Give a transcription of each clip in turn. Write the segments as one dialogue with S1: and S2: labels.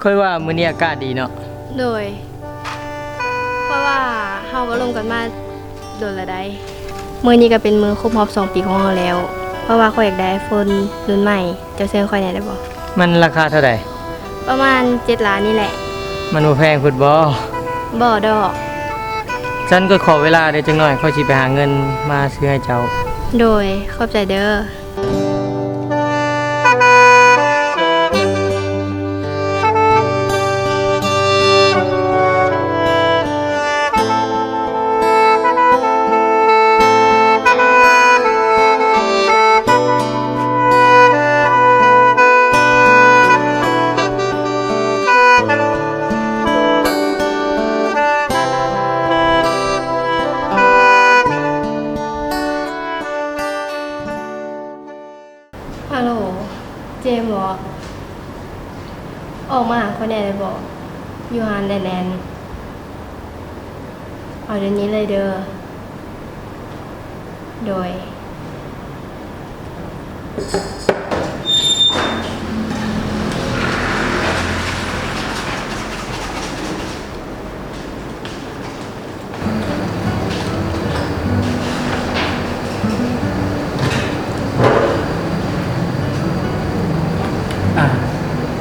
S1: ค่อยว่ามื้อนี้อากาศดีเนาะ
S2: โดยเพราะว่าเฮาก็ลงกันมาโดนละได้มื้อนี้ก็เป็นมื้อครบรอบ2 ปีของเฮาแล้วเพราะว่าข้อยอยากได้ iPhone รุ่นใหม่เจ้าเชิญข้อยแหน่ได้บ่
S1: มันราคาเท่าใด
S2: ประมาณ7ล้านนี่แหละ
S1: มันบ่แพงพุดบ่
S2: บ่ดอก
S1: ฉันก็ขอเวลาได้จังหน่อยค่อยสิไปหาเงินมาซื้อให้เจ้า
S2: โดยขอบใจเด้อฮัลโหลเจมส์เหรอออกมาหาคนแน่เลยบอกอยู่หานแน่นๆเอาเดี๋ยวนี้เลยเด้อโดย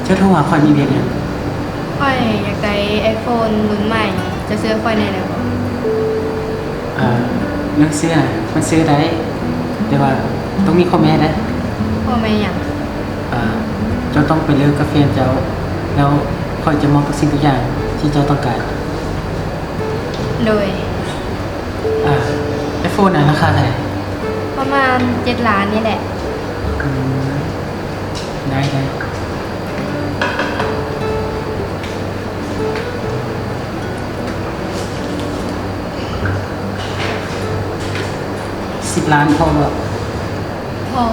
S3: เจ้าโทรหาคอยมีเวียนเนี่ย
S2: ค่อยอยากได้ iPhone รุ่นใหม่จะซื้อค่อยแน่เลยบอก
S3: เรื่องเสื้อมันซื้อได้แต่ว่าต้องมีข้อแม้นะ
S2: พ่อแม่อย่าง
S3: เจ้าต้องไปเลิกกับแฟนเจ้าแล้วคอยจะมองทุกสิ่งทุกอย่างที่เจ้าต้องการ
S2: โดย
S3: ไอโฟนราคาเท่าไหร่
S2: ประมาณ7ล้านนี่แหละ
S3: ได้10 ล้านพอหรอ
S2: พอ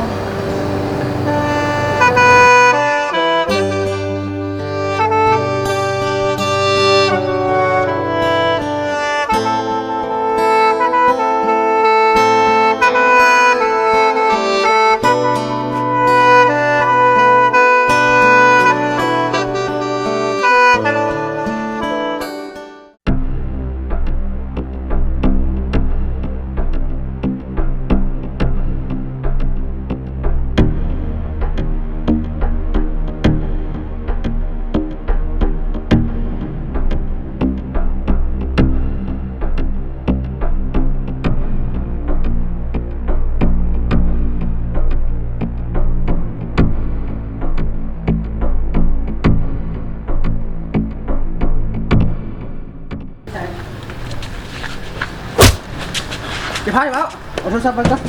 S3: อย่าพลาดแล้วเอาโทรศัพท์ไปก่อน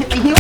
S3: ไอ้หิว